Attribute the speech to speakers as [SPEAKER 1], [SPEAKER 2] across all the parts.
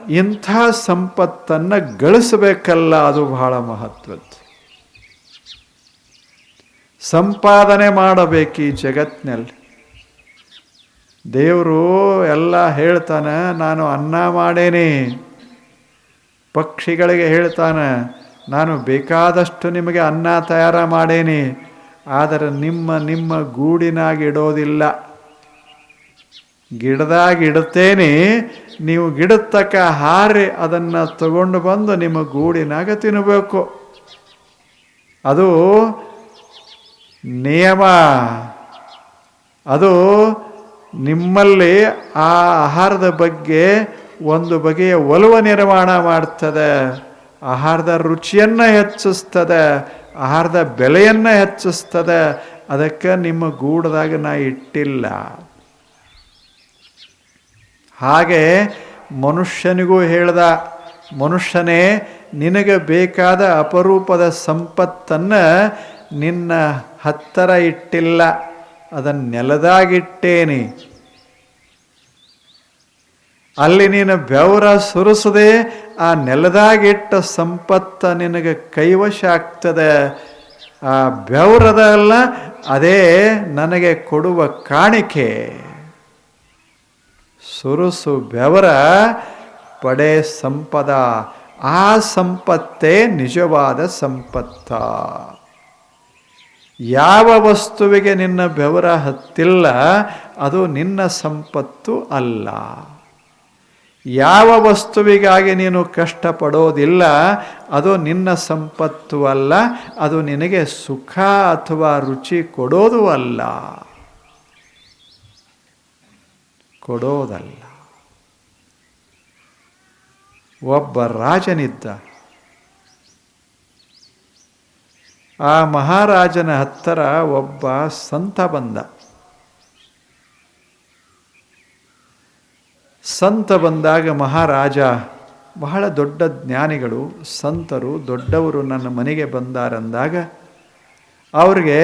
[SPEAKER 1] ಇಂಥ ಸಂಪತ್ತನ್ನು ಗಳಿಸಬೇಕಲ್ಲ, ಅದು ಬಹಳ ಮಹತ್ವದ್ದು. ಸಂಪಾದನೆ ಮಾಡಬೇಕು ಈ ಜಗತ್ತಿನಲ್ಲಿ. ದೇವರು ಎಲ್ಲ ಹೇಳ್ತಾನೆ, ನಾನು ಅನ್ನ ಮಾಡೇನಿ. ಪಕ್ಷಿಗಳಿಗೆ ಹೇಳ್ತಾನೆ, ನಾನು ಬೇಕಾದಷ್ಟು ನಿಮಗೆ ಅನ್ನ ತಯಾರ ಮಾಡೇನಿ, ಆದರೆ ನಿಮ್ಮ ಗೂಡಿನಾಗಿಡೋದಿಲ್ಲ. ಗಿಡದಾಗಿಡುತ್ತೇನೆ, ನೀವು ಗಿಡದ ತಕ್ಕ ಹಾರಿ ಅದನ್ನು ತಗೊಂಡು ಬಂದು ನಿಮ್ಮ ಗೂಡಿನಾಗ ತಿನ್ನಬೇಕು. ಅದು ನಿಯಮ. ಅದು ನಿಮ್ಮಲ್ಲಿ ಆ ಆಹಾರದ ಬಗ್ಗೆ ಒಂದು ಬಗೆಯ ಒಲವ ನಿರ್ಮಾಣ ಮಾಡ್ತದೆ, ಆಹಾರದ ರುಚಿಯನ್ನು ಹೆಚ್ಚಿಸ್ತದೆ, ಆಹಾರದ ಬೆಲೆಯನ್ನು ಹೆಚ್ಚಿಸ್ತದೆ. ಅದಕ್ಕೆ ನಿಮ್ಮ ಗೂಡದಾಗ ನಾ ಇಟ್ಟಿಲ್ಲ. ಹಾಗೆ ಮನುಷ್ಯನಿಗೂ ಹೇಳ್ದ, ಮನುಷ್ಯನೇ, ನಿನಗೆ ಬೇಕಾದ ಅಪರೂಪದ ಸಂಪತ್ತನ್ನು ನಿನ್ನ ಹತ್ತಿರ ಇಟ್ಟಿಲ್ಲ, ಅದನ್ನು ನೆಲದಾಗಿಟ್ಟೇನಿ. ಅಲ್ಲಿ ನೀನು ಬೆವರ ಸುರಿಸದೆ ಆ ನೆಲದಾಗಿಟ್ಟ ಸಂಪತ್ತ ನಿನಗೆ ಕೈವಶ ಆಗ್ತದೆ. ಆ ಬೆವರದಲ್ಲ, ಅದೇ ನನಗೆ ಕೊಡುವ ಕಾಣಿಕೆ. ಸುರುಸು ಬೆವರ ಪಡೆ ಸಂಪದ. ಆ ಸಂಪತ್ತೇ ನಿಜವಾದ ಸಂಪತ್ತ. ಯಾವ ವಸ್ತುವಿಗೆ ನಿನ್ನ ಬೆವರ ಹತ್ತಿಲ್ಲ ಅದು ನಿನ್ನ ಸಂಪತ್ತು ಅಲ್ಲ. ಯಾವ ವಸ್ತುವಿಗಾಗಿ ನೀನು ಕಷ್ಟಪಡೋದಿಲ್ಲ ಅದು ನಿನ್ನ ಸಂಪತ್ತು ಅಲ್ಲ. ಅದು ನಿನಗೆ ಸುಖ ಅಥವಾ ರುಚಿ ಕೊಡೋದು ಅಲ್ಲ, ಕೊಡೋದಲ್ಲ. ಒಬ್ಬ ರಾಜನಿದ್ದ. ಆ ಮಹಾರಾಜನ ಹತ್ತಿರ ಒಬ್ಬ ಸಂತ ಬಂದ. ಸಂತ ಬಂದಾಗ ಮಹಾರಾಜ, ಬಹಳ ದೊಡ್ಡ ಜ್ಞಾನಿಗಳು, ಸಂತರು, ದೊಡ್ಡವರು ನನ್ನ ಮನೆಗೆ ಬಂದಾರಂದಾಗ ಅವ್ರಿಗೆ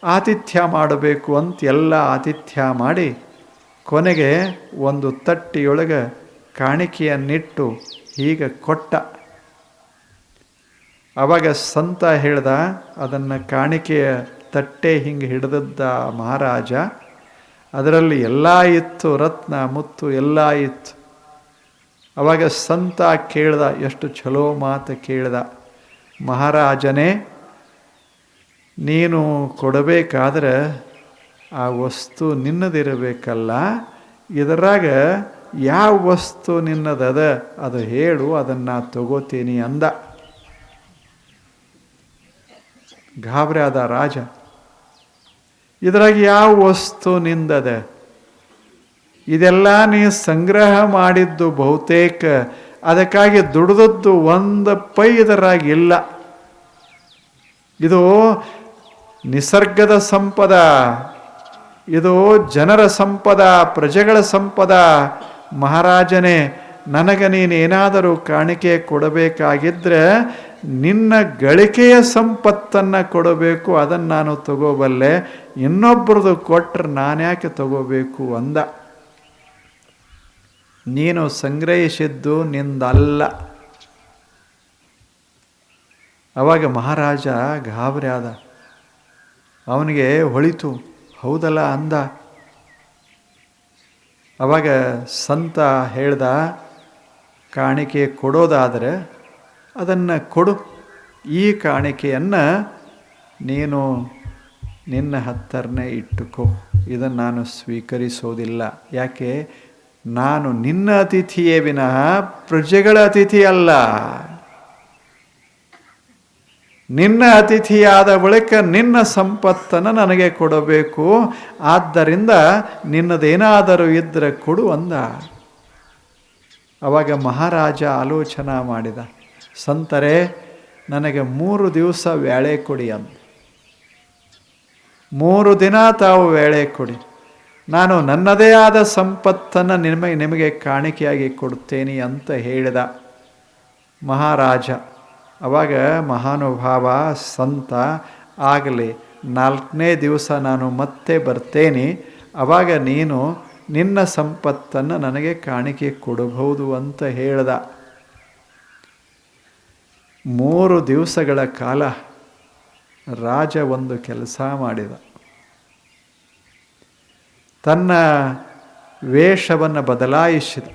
[SPEAKER 1] ಆತಿಥ್ಯ ಮಾಡಬೇಕು ಅಂತ ಎಲ್ಲ ಆತಿಥ್ಯ ಮಾಡಿ ಕೊನೆಗೆ ಒಂದು ತಟ್ಟಿಯೊಳಗೆ ಕಾಣಿಕೆಯನ್ನಿಟ್ಟು ಹೀಗೆ ಕೊಟ್ಟ. ಆವಾಗ ಸಂತ ಹೇಳ್ದ, ಅದನ್ನು ಕಾಣಿಕೆಯ ತಟ್ಟೆ ಹಿಂಗೆ ಹಿಡಿದದ್ದ ಮಹಾರಾಜ. ಅದರಲ್ಲಿ ಎಲ್ಲ ಇತ್ತು, ರತ್ನ ಮುತ್ತು ಎಲ್ಲ ಇತ್ತು. ಆವಾಗ ಸಂತ ಕೇಳ್ದ, ಎಷ್ಟು ಚಲೋ ಮಾತು ಕೇಳ್ದ, ಮಹಾರಾಜನೇ, ನೀನು ಕೊಡಬೇಕಾದ್ರೆ ಆ ವಸ್ತು ನಿನ್ನದಿರಬೇಕಲ್ಲ, ಇದರಾಗ ಯಾವ ವಸ್ತು ನಿನ್ನದದ ಅದು ಹೇಳು, ಅದನ್ನು ತಗೋತೀನಿ ಅಂದ. ಗಾಬರಿ ಆದ ರಾಜ. ಇದ್ರಾಗ ಯಾವ ವಸ್ತು ನಿಂದದ? ಇದೆಲ್ಲ ನೀ ಸಂಗ್ರಹ ಮಾಡಿದ್ದು ಬಹುತೇಕ, ಅದಕ್ಕಾಗಿ ದುಡಿದದ್ದು ಒಂದು ಪೈ ಇದರಾಗಿಲ್ಲ. ಇದು ನಿಸರ್ಗದ ಸಂಪದ, ಇದು ಜನರ ಸಂಪದ, ಪ್ರಜೆಗಳ ಸಂಪದ. ಮಹಾರಾಜನೇ, ನನಗೆ ನೀನೇನಾದರೂ ಕಾಣಿಕೆ ಕೊಡಬೇಕಾಗಿದ್ದರೆ ನಿನ್ನ ಗಳಿಕೆಯ ಸಂಪತ್ತನ್ನು ಕೊಡಬೇಕು, ಅದನ್ನು ನಾನು ತಗೋಬಲ್ಲೆ. ಇನ್ನೊಬ್ಬರದು ಕೊಟ್ಟರೆ ನಾನ್ಯಾಕೆ ತಗೋಬೇಕು ಅಂದ. ನೀನು ಸಂಗ್ರಹಿಸಿದ್ದು ನಿಂದಲ್ಲ. ಅವಾಗ ಮಹಾರಾಜ ಗಾಬರಿ ಆದ. ಅವನಿಗೆ ಹೊಳಿತು, ಹೌದಲ್ಲ ಅಂದ. ಅವಾಗ ಸಂತ ಹೇಳ್ದ, ಕಾಣಿಕೆ ಕೊಡೋದಾದರೆ ಅದನ್ನು ಕೊಡು. ಈ ಕಾಣಿಕೆಯನ್ನು ನೀನು ನಿನ್ನ ಹತ್ತರನೇ ಇಟ್ಟುಕೋ, ಇದನ್ನು ನಾನು ಸ್ವೀಕರಿಸೋದಿಲ್ಲ. ಯಾಕೆ? ನಾನು ನಿನ್ನ ಅತಿಥಿಯೇ ವಿನಃ ಪ್ರಜೆಗಳ ಅತಿಥಿ ಅಲ್ಲ. ನಿನ್ನ ಅತಿಥಿಯಾದ ಬಳಿಕ ನಿನ್ನ ಸಂಪತ್ತನ್ನು ನನಗೆ ಕೊಡಬೇಕು. ಆದ್ದರಿಂದ ನಿನ್ನದೇನಾದರೂ ಇದ್ದರೆ ಕೊಡು ಅಂದ. ಅವಾಗ ಮಹಾರಾಜ ಆಲೋಚನೆ ಮಾಡಿದ, ಸಂತರೇ, ನನಗೆ 3 ದಿವಸ ವೇಳೆ ಕೊಡಿ ಅಂದ. 3 ದಿನ ತಾವು ವೇಳೆ ಕೊಡಿ, ನಾನು ನನ್ನದೇ ಆದ ಸಂಪತ್ತನ್ನು ನಿಮಗೆ ಕಾಣಿಕೆಯಾಗಿ ಕೊಡ್ತೇನೆ ಅಂತ ಹೇಳಿದ ಮಹಾರಾಜ. ಅವಾಗ ಮಹಾನುಭಾವ ಸಂತ, ಆಗಲಿ 4ನೇ ದಿವಸ ನಾನು ಮತ್ತೆ ಬರ್ತೇನೆ, ಅವಾಗ ನೀನು ನಿನ್ನ ಸಂಪತ್ತನ್ನು ನನಗೆ ಕಾಣಿಕೆ ಕೊಡಬಹುದು ಅಂತ ಹೇಳ್ದ. 3 ದಿವಸಗಳ ಕಾಲ ರಾಜ ಒಂದು ಕೆಲಸ ಮಾಡಿದ. ತನ್ನ ವೇಷವನ್ನು ಬದಲಾಯಿಸಿದ.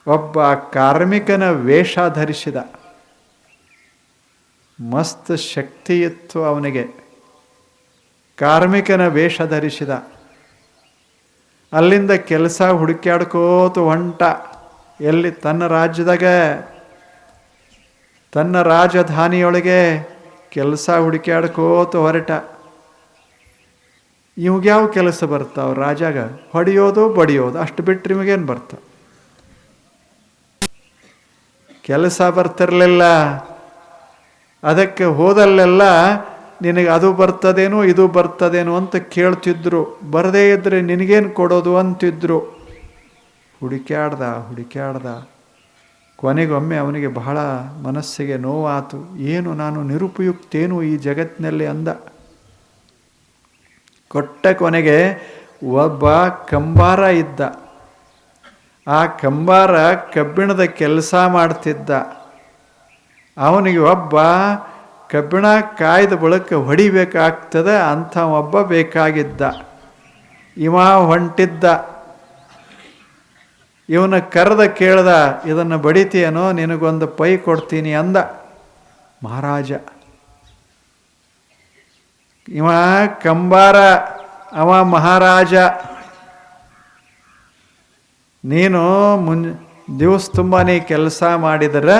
[SPEAKER 1] ಒಬ್ಬ ಕಾರ್ಮಿಕನ ವೇಷ ಧರಿಸಿದ. ಮಸ್ತ್ ಶಕ್ತಿ ಇತ್ತು ಅವನಿಗೆ. ಕಾರ್ಮಿಕನ ವೇಷ ಧರಿಸಿದ. ಅಲ್ಲಿಂದ ಕೆಲಸ ಹುಡುಕ್ಯಾಡ್ಕೋತ ಹೊಂಟ. ಎಲ್ಲಿ? ತನ್ನ ರಾಜ್ಯದಾಗ, ತನ್ನ ರಾಜಧಾನಿಯೊಳಗೆ ಕೆಲಸ ಹುಡುಕ್ಯಾಡ್ಕೋತ ಹೊರಟ. ಇವಾಗ್ಯಾವ ಕೆಲಸ ಬರ್ತಾವ ರಾಜಾಗ? ಹೊಡೆಯೋದು ಬಡಿಯೋದು, ಅಷ್ಟು ಬಿಟ್ಟರೆ ಇವಾಗೇನು ಬರ್ತಾವ? ಕೆಲಸ ಬರ್ತಿರಲಿಲ್ಲ. ಅದಕ್ಕೆ ಹೋದಲ್ಲೆಲ್ಲ ನಿನಗೆ ಅದು ಬರ್ತದೇನೋ ಇದು ಬರ್ತದೇನೋ ಅಂತ ಕೇಳ್ತಿದ್ರು. ಬರದೇ ಇದ್ದರೆ ನಿನಗೇನು ಕೊಡೋದು ಅಂತಿದ್ರು. ಹುಡುಕ್ಯಾಡ್ದ. ಕೊನೆಗೊಮ್ಮೆ ಅವನಿಗೆ ಬಹಳ ಮನಸ್ಸಿಗೆ ನೋವಾತು. ಏನು ನಾನು ನಿರುಪಯುಕ್ತೇನು ಈ ಜಗತ್ತಿನಲ್ಲಿ ಅಂದ. ಕೊಟ್ಟ ಕೊನೆಗೆ ಒಬ್ಬ ಕಂಬಾರ ಇದ್ದ. ಆ ಕಂಬಾರ ಕಬ್ಬಿಣದ ಕೆಲಸ ಮಾಡ್ತಿದ್ದ. ಅವನಿಗೆ ಒಬ್ಬ ಕಬ್ಬಿಣ ಕಾಯ್ದ ಬಳಿಕ ಹೊಡಿಬೇಕಾಗ್ತದೆ ಅಂಥ ಒಬ್ಬ ಬೇಕಾಗಿದ್ದ. ಇವ ಹೊಂಟಿದ್ದ. ಇವನ ಕರೆದ ಕೇಳ್ದ, ಇದನ್ನು ಬಡಿತೀಯನೋ, ನಿನಗೊಂದು ಪೈ ಕೊಡ್ತೀನಿ ಅಂದ ಮಹಾರಾಜ. ಇವ ಕಂಬಾರ, ಅವ ಮಹಾರಾಜ. ನೀನು ದಿವಸ ತುಂಬ ನೀ ಕೆಲಸ ಮಾಡಿದರೆ,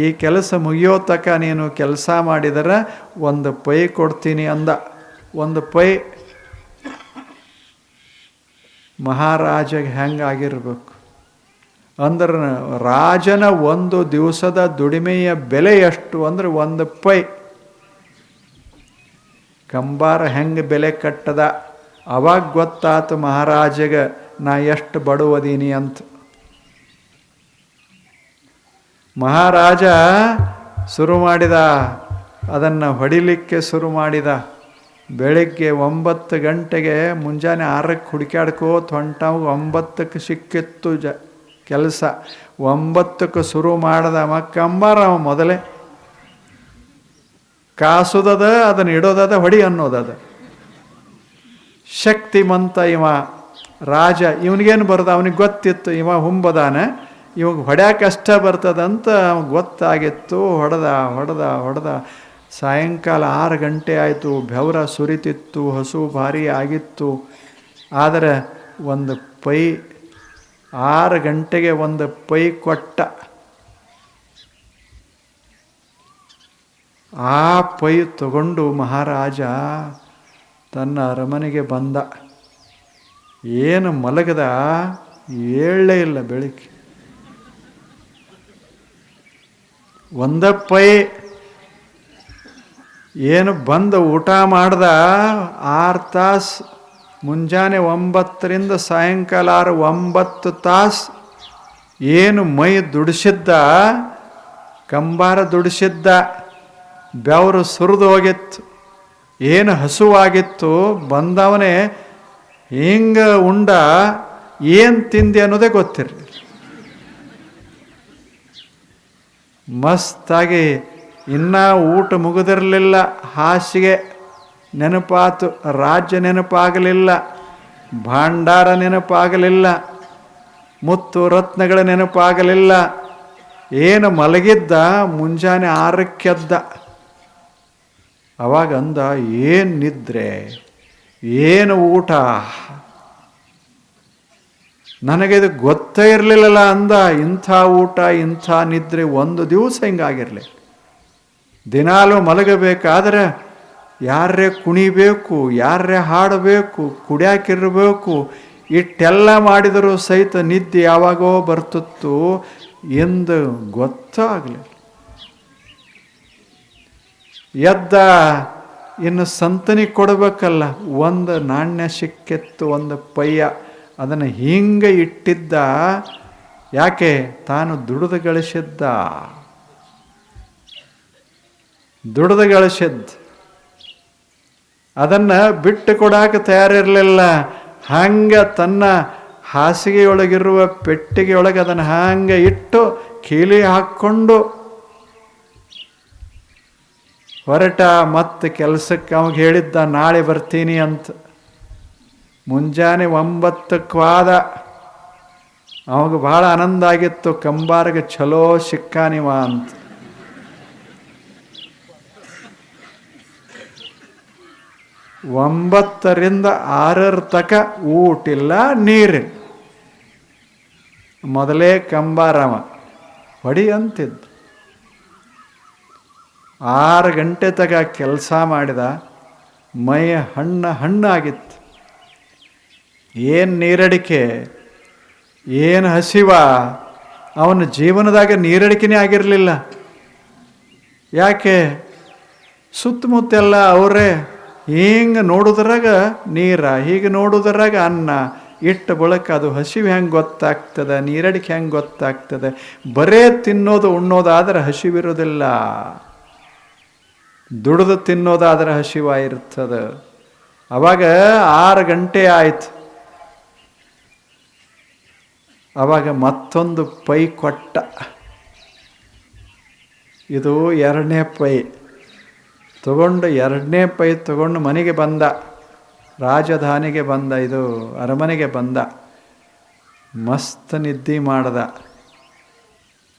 [SPEAKER 1] ಈ ಕೆಲಸ ಮುಗಿಯೋ ತನಕ ನೀನು ಕೆಲಸ ಮಾಡಿದರೆ ಒಂದು ಪೈ ಕೊಡ್ತೀನಿ ಅಂದ. ಒಂದು ಪೈ ಮಹಾರಾಜಗೆ ಹೆಂಗಾಗಿರ್ಬೇಕು ಅಂದ್ರೆ, ರಾಜನ ಒಂದು ದಿವಸದ ದುಡಿಮೆಯ ಬೆಲೆ ಎಷ್ಟು ಅಂದರೆ 1 ಪೈ. ಕಂಬಾರ ಹೆಂಗೆ ಬೆಲೆ ಕಟ್ಟದ. ಅವಾಗ ಗೊತ್ತಾತು ಮಹಾರಾಜಗೆ ನಾ ಎಷ್ಟು ಬಡವದೀನಿ ಅಂತ. ಮಹಾರಾಜ ಶುರು ಮಾಡಿದ, ಅದನ್ನು ಹೊಡಿಲಿಕ್ಕೆ ಶುರು ಮಾಡಿದ. ಬೆಳಿಗ್ಗೆ 9 ಗಂಟೆಗೆ, ಮುಂಜಾನೆ 6ಕ್ಕೆ ಹುಡುಕ್ಯಾಡ್ಕೋತ ಹೊಂಟಾವ. 9ಕ್ಕೆ ಸಿಕ್ಕಿತ್ತು ಕೆಲಸ. 9ಕ್ಕೆ ಶುರು ಮಾಡ್ದ. ಕಂಬಾರ ಅವ ಮೊದಲೇ ಕಾಸುದದ, ಅದನ್ನು ಇಡೋದದ, ಹೊಡಿ ಅನ್ನೋದದ. ಶಕ್ತಿಮಂತ ಇವ ರಾಜ. ಇವನಿಗೇನು ಬರ್ತದ? ಅವನಿಗೆ ಗೊತ್ತಿತ್ತು ಇವ ಹುಂಬದಾನ, ಇವಾಗ ಹೊಡ್ಯಾಕೆ ಕಷ್ಟ ಬರ್ತದಂತ ಗೊತ್ತಾಗಿತ್ತು. ಹೊಡೆದ. ಸಾಯಂಕಾಲ 6 ಗಂಟೆ ಆಯಿತು. ಬೆವರ ಸುರಿತಿತ್ತು, ಹಸು ಭಾರಿ ಆಗಿತ್ತು. ಆದರೆ ಒಂದು ಪೈ, 6 ಗಂಟೆಗೆ ಒಂದು ಪೈ ಕೊಟ್ಟ. ಆ ಪೈ ತಗೊಂಡು ಮಹಾರಾಜ ತನ್ನ ಅರಮನೆಗೆ ಬಂದ. ಏನು ಮಲಗದ, ಏಳಲೇ ಇಲ್ಲ ಬೆಳಿಗ್ಗೆ. 1 ಪೈ ಏನು ಬಂದು ಊಟ ಮಾಡ್ದ. 6 ತಾಸು, ಮುಂಜಾನೆ 9ರಿಂದ ಸಾಯಂಕಾಲ 9 ತಾಸು ಏನು ಮೈ ದುಡಿಸಿದ್ದ, ಕಂಬಾರ ದುಡಿಸಿದ್ದ. ಬೆವರು ಸುರಿದು ಹೋಗಿತ್ತು. ಏನು ಹಸುವಾಗಿತ್ತು. ಬಂದವನೇ ಹಿಂಗೆ ಉಂಡ, ಏನು ತಿಂದೆ ಅನ್ನೋದೇ ಗೊತ್ತಿರಲಿಲ್ಲ. ಮಸ್ತಾಗಿ ಇನ್ನೂ ಊಟ ಮುಗಿದಿರಲಿಲ್ಲ. ಹಾಸಿಗೆ ನೆನಪಾತು, ರಾಜ್ಯ ನೆನಪಾಗಲಿಲ್ಲ, ಭಾಂಡಾರ ನೆನಪಾಗಲಿಲ್ಲ, ಮುತ್ತು ರತ್ನಗಳ ನೆನಪಾಗಲಿಲ್ಲ. ಏನು ಮಲಗಿದ್ದ. ಮುಂಜಾನೆ 6ಕ್ಕೆ ಎದ್ದ. ಅವಾಗ ಅಂದ, ಏನು ನಿದ್ರೆ, ಏನು ಊಟ, ನನಗಿದು ಗೊತ್ತೇ ಇರಲಿಲ್ಲಲ್ಲ ಅಂದ. ಇಂಥ ಊಟ, ಇಂಥ ನಿದ್ರೆ 1 ದಿವಸ ಹಿಂಗಾಗಿರಲಿ. ದಿನಾಲೂ ಮಲಗಬೇಕಾದ್ರೆ ಯಾರೇ ಕುಣಿಬೇಕು, ಯಾರೇ ಹಾಡಬೇಕು, ಕುಡಿಯಾಕಿರಬೇಕು. ಇಷ್ಟೆಲ್ಲ ಮಾಡಿದರೂ ಸಹಿತ ನಿದ್ದೆ ಯಾವಾಗೋ ಬರ್ತಿತ್ತು ಎಂದು ಗೊತ್ತಾಗಲಿಲ್ಲ. ಎದ್ದ. ಇನ್ನು ಸಂತನಿ ಕೊಡಬೇಕಲ್ಲ. 1 ನಾಣ್ಯ ಸಿಕ್ಕಿತ್ತು, 1 ಪೈಯ. ಅದನ್ನು ಹಿಂಗೆ ಇಟ್ಟಿದ್ದ. ಯಾಕೆ? ತಾನು ದುಡಿದು ಗಳಿಸಿದ್ದ. ಅದನ್ನು ಬಿಟ್ಟು ಕೊಡಾಕ ತಯಾರಿರಲಿಲ್ಲ. ಹಂಗೆ ತನ್ನ ಹಾಸಿಗೆಯೊಳಗಿರುವ ಪೆಟ್ಟಿಗೆಯೊಳಗೆ ಅದನ್ನು ಹಾಗೆ ಇಟ್ಟು ಕೀಲಿ ಹಾಕ್ಕೊಂಡು ಹೊರಟ. ಮತ್ತೆ ಕೆಲಸಕ್ಕೆ ಅವಾಗ ಹೇಳಿದ್ದ ನಾಳೆ ಬರ್ತೀನಿ ಅಂತ. ಮುಂಜಾನೆ 9ಕ್ಕೆ ಹೋದ. ಅವಾಗ ಭಾಳ ಆನಂದ ಆಗಿತ್ತು, ಕಂಬಾರಿಗೆ ಚಲೋ ಸಿಕ್ಕಾನಿವ ಅಂತ. ಒಂಬತ್ತರಿಂದ 6 ತಕ ಊಟಿಲ್ಲ ನೀರಿಲ್ಲ. ಮೊದಲೇ ಕಂಬಾರವ ಹೊಡಿ ಅಂತಿದ್ದು. 6 ಗಂಟೆ ತಗ ಕೆಲಸ ಮಾಡಿದ. ಮೈ ಹಣ್ಣಾಗಿತ್ತು. ಏನು ನೀರಡಿಕೆ, ಏನು ಹಸಿವ. ಅವನ ಜೀವನದಾಗ ನೀರಡಿಕೆನೇ ಆಗಿರಲಿಲ್ಲ. ಯಾಕೆ? ಸುತ್ತಮುತ್ತೆಲ್ಲ ಅವರೇ. ಹಿಂಗೆ ನೋಡುದ್ರಾಗ ನೀರ, ಹೀಗೆ ನೋಡುದ್ರಾಗ ಅನ್ನ. ಇಟ್ಟು ಬಳಕ ಅದು ಹಸಿವು ಹೆಂಗೆ ಗೊತ್ತಾಗ್ತದೆ, ನೀರಡಿಕೆ ಹೆಂಗೆ ಗೊತ್ತಾಗ್ತದೆ? ಬರೇ ತಿನ್ನೋದು ಉಣ್ಣೋದಾದ್ರೆ ಹಸಿವಿರೋದಿಲ್ಲ. ದುಡಿದು ತಿನ್ನೋದಾದ್ರೆ ಹಸಿವಾಗಿರ್ತದೆ. ಅವಾಗ 6 ಗಂಟೆ ಆಯ್ತು. ಅವಾಗ ಮತ್ತೊಂದು ಪೈ ಕೊಟ್ಟ. ಇದು 2ನೇ ಪೈ ತಗೊಂಡು 2ನೇ ಪೈ ತಗೊಂಡು ಮನೆಗೆ ಬಂದ. ರಾಜಧಾನಿಗೆ ಬಂದ, ಇದು ಅರಮನೆಗೆ ಬಂದ. ಮಸ್ತ್ ನಿದ್ದೆ ಮಾಡ್ದ.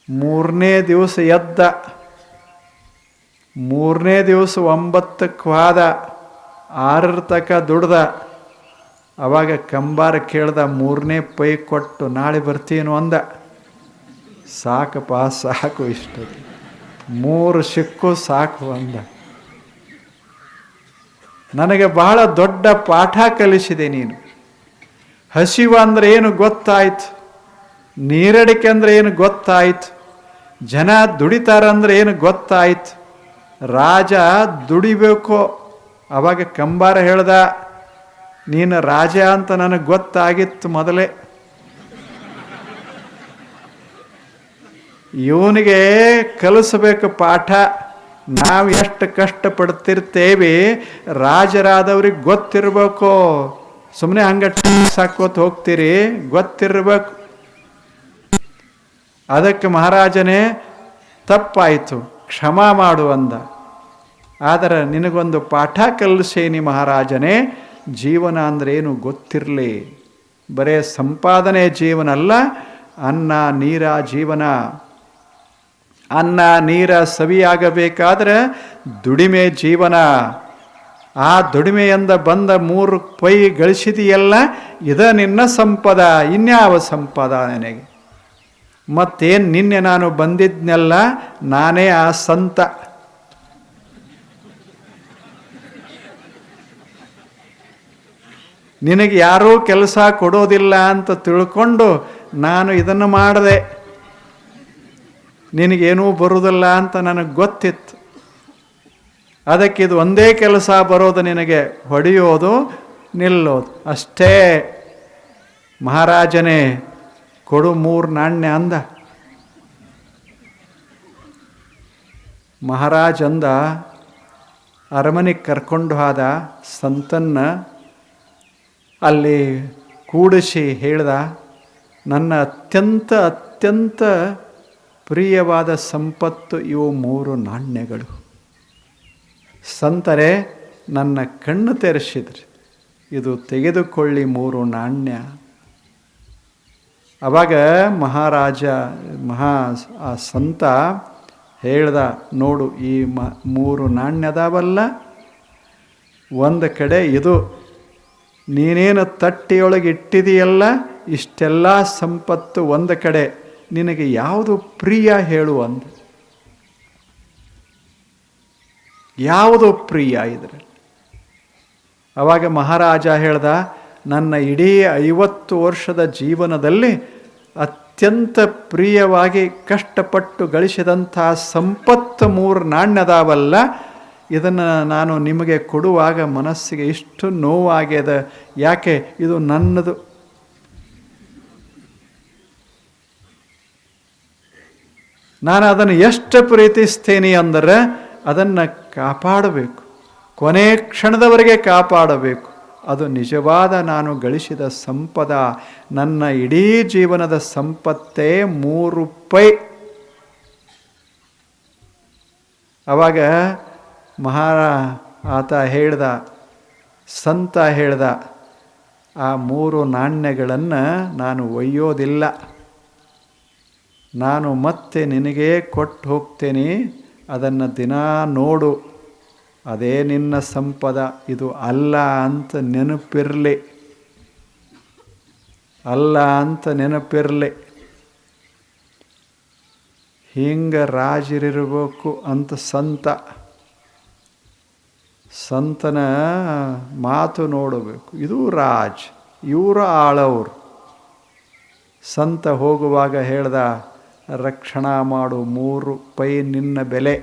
[SPEAKER 1] 3ನೇ ದಿವಸ ಎದ್ದ. 3ನೇ ದಿವಸ 9ಕ್ಕೆ ಹೋದ. 6 ತಕ ದುಡ್ದ. ಅವಾಗ ಕಂಬಾರ ಕೇಳ್ದ, 3ನೇ ಪೈ ಕೊಟ್ಟು ನಾಳೆ ಬರ್ತೀನು ಅಂದ. ಸಾಕಪ್ಪ ಸಾಕು, ಇಷ್ಟ 3 ಸಿಕ್ಕು ಸಾಕು ಅಂದ. ನನಗೆ ಬಹಳ ದೊಡ್ಡ ಪಾಠ ಕಲಿಸಿದೆ ನೀನು. ಹಸಿವು ಅಂದ್ರೆ ಏನು ಗೊತ್ತಾಯ್ತು, ನೀರಡಿಕೆ ಅಂದ್ರೆ ಏನು ಗೊತ್ತಾಯ್ತು, ಜನ ದುಡಿತಾರಂದ್ರೆ ಏನು ಗೊತ್ತಾಯ್ತು, ರಾಜ ದುಡಿಬೇಕು. ಅವಾಗ ಕಂಬಾರ ಹೇಳ್ದ, ನೀನು ರಾಜ ಅಂತ ನನಗೆ ಗೊತ್ತಾಗಿತ್ತು ಮೊದಲೇ. ಇವನಿಗೆ ಕಲಿಸಬೇಕು ಪಾಠ. ನಾವು ಎಷ್ಟು ಕಷ್ಟಪಡ್ತಿರ್ತೇವೆ ರಾಜರಾದವ್ರಿಗೆ ಗೊತ್ತಿರಬೇಕು. ಸುಮ್ಮನೆ ಹಂಗೆ ಸಾಕೋತ ಹೋಗ್ತೀರಿ, ಗೊತ್ತಿರಬೇಕು. ಅದಕ್ಕೆ ಮಹಾರಾಜನೇ ತಪ್ಪಾಯಿತು, ಕ್ಷಮಾ ಮಾಡು ಅಂದ. ಆದರೆ ನಿನಗೊಂದು ಪಾಠ ಕಲಿಸೇನಿ ಮಹಾರಾಜನೇ. ಜೀವನ ಅಂದ್ರೆ ಏನು ಗೊತ್ತಿರಲಿ. ಬರೇ ಸಂಪಾದನೆ ಜೀವನ ಅಲ್ಲ, ಅನ್ನ ನೀರ ಜೀವನ. ಅನ್ನ ನೀರ ಸವಿಯಾಗಬೇಕಾದ್ರೆ ದುಡಿಮೆ ಜೀವನ. ಆ ದುಡಿಮೆಯಿಂದ ಬಂದ 3 ಪೈ ಗಳಿಸಿದೆಯಲ್ಲ, ಇದ ನಿನ್ನ ಸಂಪದ. ಇನ್ಯಾವ ಸಂಪದ ನನಗೆ? ಮತ್ತೇನು ನಿನ್ನೆ ನಾನು ಬಂದಿದ್ನೆಲ್ಲ, ನಾನೇ ಆ ಸಂತ. ನಿನಗೆ ಯಾರೂ ಕೆಲಸ ಕೊಡೋದಿಲ್ಲ ಅಂತ ತಿಳ್ಕೊಂಡು ನಾನು ಇದನ್ನು ಮಾಡಿದೆ. ನಿನಗೇನೂ ಬರುವುದಿಲ್ಲ ಅಂತ ನನಗೆ ಗೊತ್ತಿತ್ತು. ಅದಕ್ಕೆ ಇದು ಒಂದೇ ಕೆಲಸ ಬರೋದು ನಿನಗೆ, ಹೊಡೆಯೋದು ನಿಲ್ಲೋದು ಅಷ್ಟೇ. ಮಹಾರಾಜನೇ ಕೊಡು 3 ನಾಣ್ಯ ಅಂದ. ಮಹಾರಾಜ ಅಂದ, ಅರಮನೆಗೆ ಕರ್ಕೊಂಡು ಹೋದ. ಸಂತನ್ನ ಅಲ್ಲಿ ಕೂಡಿಸಿ ಹೇಳ್ದ, ನನ್ನ ಅತ್ಯಂತ ಪ್ರಿಯವಾದ ಸಂಪತ್ತು ಇವು 3 ನಾಣ್ಯಗಳು. ಸಂತರೇ ನನ್ನ ಕಣ್ಣು ತೆರೆಸಿದ್ರಿ, ಇದು ತೆಗೆದುಕೊಳ್ಳಿ 3 ನಾಣ್ಯ. ಅವಾಗ ಮಹಾರಾಜ ಆ ಸಂತ ಹೇಳ್ದ, ನೋಡು ಈ 3 ನಾಣ್ಯದವಲ್ಲ, ಒಂದು ಕಡೆ ಇದು ನೀನೇನು ತಟ್ಟೆಯೊಳಗೆ ಇಟ್ಟಿದೆಯಲ್ಲ, ಇಷ್ಟೆಲ್ಲ ಸಂಪತ್ತು ಒಂದು ಕಡೆ, ನಿನಗೆ ಯಾವುದು ಪ್ರಿಯ ಹೇಳು ಅಂದ. ಯಾವುದು ಪ್ರಿಯ ಇದ್ರೆ? ಅವಾಗ ಮಹಾರಾಜ ಹೇಳ್ದ, ನನ್ನ ಇಡೀ 50 ವರ್ಷದ ಜೀವನದಲ್ಲಿ ಅತ್ಯಂತ ಪ್ರಿಯವಾಗಿ ಕಷ್ಟಪಟ್ಟು ಗಳಿಸಿದಂಥ ಸಂಪತ್ತು 3 ನಾಣ್ಯದಾವಲ್ಲ, ಇದನ್ನು ನಾನು ನಿಮಗೆ ಕೊಡುವಾಗ ಮನಸ್ಸಿಗೆ ಇಷ್ಟು ನೋವಾಗ್ಯದ. ಯಾಕೆ? ಇದು ನನ್ನದು. ನಾನು ಅದನ್ನು ಎಷ್ಟು ಪ್ರೀತಿಸ್ತೇನೆ ಅಂದರೆ ಅದನ್ನು ಕಾಪಾಡಬೇಕು, ಕೊನೆ ಕ್ಷಣದವರೆಗೆ ಕಾಪಾಡಬೇಕು. ಅದು ನಿಜವಾದ ನಾನು ಗಳಿಸಿದ ಸಂಪದ. ನನ್ನ ಇಡೀ ಜೀವನದ ಸಂಪತ್ತೇ ₹3. ಆವಾಗ ಆತ ಹೇಳ್ದ, ಸಂತ ಹೇಳ್ದ, ಆ 3 ನಾಣ್ಯಗಳನ್ನು ನಾನು ಒಯ್ಯೋದಿಲ್ಲ, ನಾನು ಮತ್ತೆ ನಿನಗೇ ಕೊಟ್ಟು ಹೋಗ್ತೇನೆ, ಅದನ್ನು ದಿನಾ ನೋಡು, ಅದೇ ನಿನ್ನ ಸಂಪದ, ಇದು ಅಲ್ಲ ಅಂತ ನೆನಪಿರಲಿ, ಅಲ್ಲ ಅಂತ ನೆನಪಿರಲಿ. ಹಿಂಗೆ ರಾಜರಿರಬೇಕು ಅಂತ ಸಂತನ ಮಾತು ನೋಡಬೇಕು. ಇದು ರಾಜ್, ಇವರು ಆಳವರು. ಸಂತ ಹೋಗುವಾಗ ಹೇಳ್ದ, ರಕ್ಷಣಾ ಮಾಡು, ₹3 ನಿನ್ನ ಬೆಲೆ,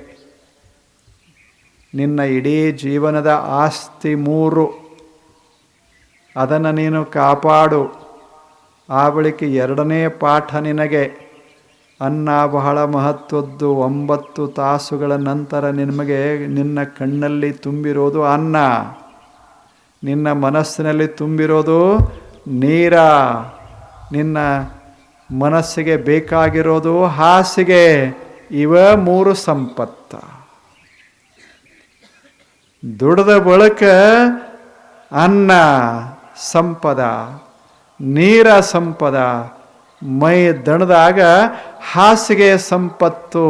[SPEAKER 1] ನಿನ್ನ ಇಡೀ ಜೀವನದ ಆಸ್ತಿ 3, ಅದನ್ನು ನೀನು ಕಾಪಾಡು. ಆ ಬಳಿಕ 2ನೇ ಪಾಠ ನಿನಗೆ, ಅನ್ನ ಬಹಳ ಮಹತ್ವದ್ದು. 9 ತಾಸುಗಳ ನಂತರ ನಿಮಗೆ ನಿನ್ನ ಕಣ್ಣಲ್ಲಿ ತುಂಬಿರೋದು ಅನ್ನ, ನಿನ್ನ ಮನಸ್ಸಿನಲ್ಲಿ ತುಂಬಿರೋದು ನೀರ, ನಿನ್ನ ಮನಸ್ಸಿಗೆ ಬೇಕಾಗಿರೋದು ಹಾಸಿಗೆ. ಇವ 3 ಸಂಪತ್ತ. ದುಡಿದ ಬಳಿಕ ಅನ್ನ ಸಂಪದ, ನೀರ ಸಂಪದ, ಮೈ ದಣದಾಗ ಹಾಸಿಗೆ ಸಂಪತ್ತು.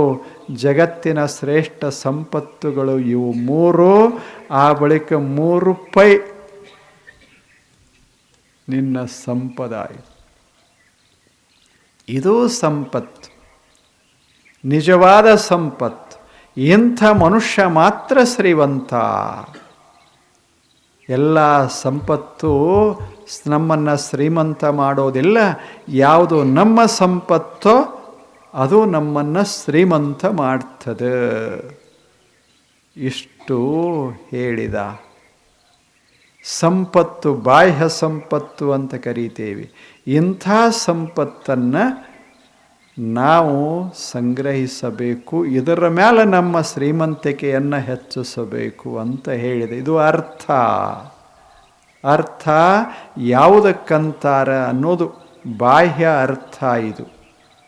[SPEAKER 1] ಜಗತ್ತಿನ ಶ್ರೇಷ್ಠ ಸಂಪತ್ತುಗಳು ಇವು 3. ಆ ಬಳಿಕ ₹3 ನಿನ್ನ ಸಂಪದ. ಇದು ಸಂಪತ್ತು, ನಿಜವಾದ ಸಂಪತ್ತು. ಇಂಥ ಮನುಷ್ಯ ಮಾತ್ರ ಶ್ರೀಮಂತ. ಎಲ್ಲ ಸಂಪತ್ತು ನಮ್ಮನ್ನು ಶ್ರೀಮಂತ ಮಾಡೋದಿಲ್ಲ. ಯಾವುದು ನಮ್ಮ ಸಂಪತ್ತೋ ಅದು ನಮ್ಮನ್ನು ಶ್ರೀಮಂತ ಮಾಡ್ತದೆ. ಇಷ್ಟು ಹೇಳಿದ. ಸಂಪತ್ತು ಬಾಹ್ಯ ಸಂಪತ್ತು ಅಂತ ಕರೀತೇವೆ. ಇಂಥ ಸಂಪತ್ತನ್ನು ನಾವು ಸಂಗ್ರಹಿಸಬೇಕು, ಇದರ ಮೇಲೆ ನಮ್ಮ ಶ್ರೀಮಂತಿಕೆಯನ್ನು ಹೆಚ್ಚಿಸಬೇಕು ಅಂತ ಹೇಳಿದೆ. ಇದು ಅರ್ಥ ಯಾವುದಕ್ಕಂತಾರ ಅನ್ನೋದು ಬಾಹ್ಯ ಅರ್ಥ ಇದು.